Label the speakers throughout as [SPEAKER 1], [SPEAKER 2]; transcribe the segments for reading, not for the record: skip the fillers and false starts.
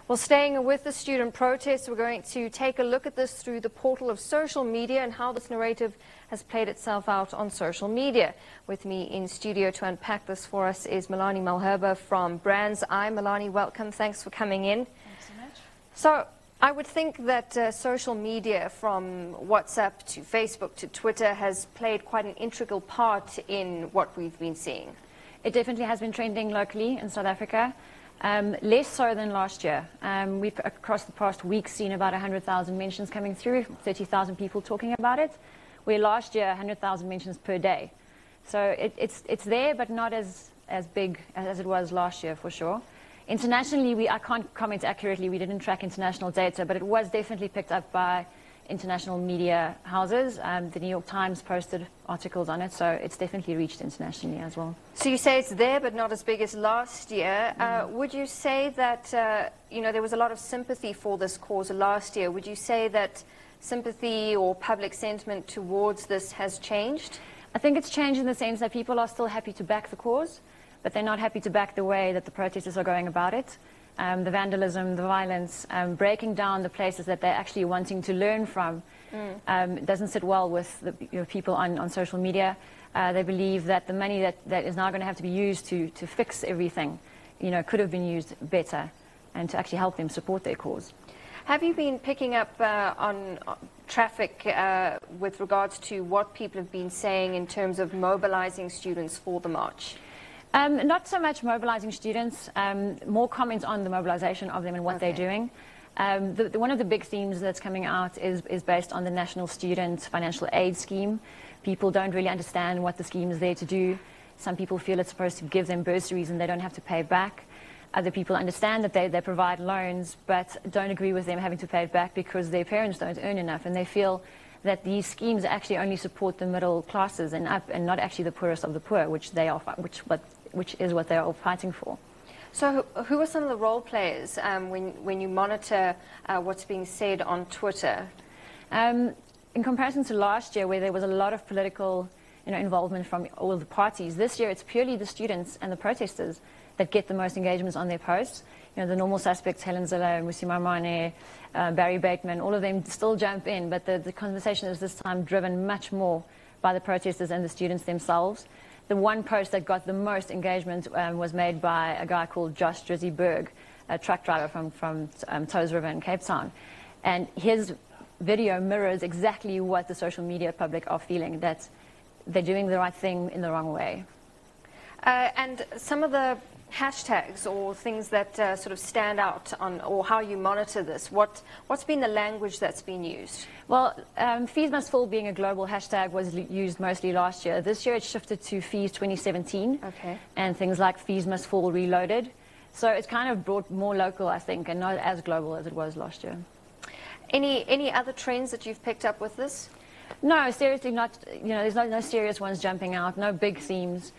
[SPEAKER 1] Well, staying with the student protests, we're going to take a look at this through the portal of social media and how this narrative has played itself out on social media. With me in studio to unpack this for us is Melanie Malherbe from BrandsEye. Melanie, welcome. Thanks for coming in.
[SPEAKER 2] Thanks so much.
[SPEAKER 1] So I would think that social media, from WhatsApp to Facebook to Twitter, has played quite an integral part in what we've been seeing.
[SPEAKER 2] It definitely has been trending locally in South Africa. Less so than last year. We've, across the past week, seen about 100,000 mentions coming through, 30,000 people talking about it, where last year 100,000 mentions per day. So it's there, but not as big as it was last year, for sure. Internationally, I can't comment accurately. We didn't track international data, but it was definitely picked up by international media houses. The New York Times posted articles on it, so it's definitely reached internationally as well.
[SPEAKER 1] So you say it's there, but not as big as last year. Would you say that, there was a lot of sympathy for this cause last year? Would you say that sympathy or public sentiment towards this has changed?
[SPEAKER 2] I think it's changed in the sense that people are still happy to back the cause, but they're not happy to back the way that the protesters are going about it. The vandalism, the violence, breaking down the places that they're actually wanting to learn from doesn't sit well with the people on social media. They believe that the money that is now going to have to be used to fix everything, could have been used better and to actually help them support their cause.
[SPEAKER 1] Have you been picking up on traffic with regards to what people have been saying in terms of mobilizing students for the march?
[SPEAKER 2] Not so much mobilizing students, more comments on the mobilization of them and what they're doing. One of the big themes that's coming out is based on the National Student Financial Aid Scheme. People don't really understand what the scheme is there to do. Some people feel it's supposed to give them bursaries and they don't have to pay back. Other people understand that they provide loans, but don't agree with them having to pay it back because their parents don't earn enough, and they feel that these schemes actually only support the middle classes and up, and not actually the poorest of the poor, which is what they are all fighting for.
[SPEAKER 1] So who are some of the role players when you monitor what's being said on Twitter?
[SPEAKER 2] In comparison to last year, where there was a lot of political involvement from all the parties, this year it's purely the students and the protesters that get the most engagements on their posts. The normal suspects, Helen Zille, Musi Maimane, Barry Bateman, all of them still jump in, but the conversation is this time driven much more by the protesters and the students themselves. The one post that got the most engagement was made by a guy called Josh Drizzy Berg, a truck driver from Toes River in Cape Town. And his video mirrors exactly what the social media public are feeling, that they're doing the right thing in the wrong way.
[SPEAKER 1] And some of the hashtags or things that sort of stand out on, or how you monitor this, what's been the language that's been used?
[SPEAKER 2] Well, Fees Must Fall being a global hashtag was used mostly last year. This year it shifted to Fees 2017 and things like Fees Must Fall Reloaded. So it's kind of brought more local, I think, and not as global as it was last year.
[SPEAKER 1] Any other trends that you've picked up with this?
[SPEAKER 2] No, seriously not. There's no serious ones jumping out, no big themes.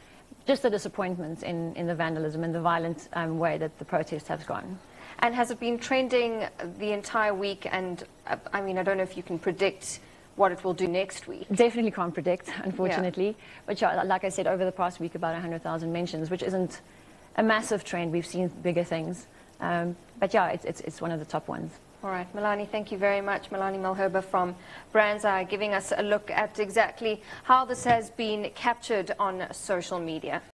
[SPEAKER 2] Just the disappointment in the vandalism and the violent way that the protest has gone.
[SPEAKER 1] And has it been trending the entire week? And I mean, I don't know if you can predict what it will do next week.
[SPEAKER 2] Definitely can't predict, unfortunately. But like I said, over the past week, about 100,000 mentions, which isn't a massive trend. We've seen bigger things. But yeah, it's one of the top ones.
[SPEAKER 1] All right, Melanie, thank you very much. Melanie Malherbe from BrandsEye, giving us a look at exactly how this has been captured on social media.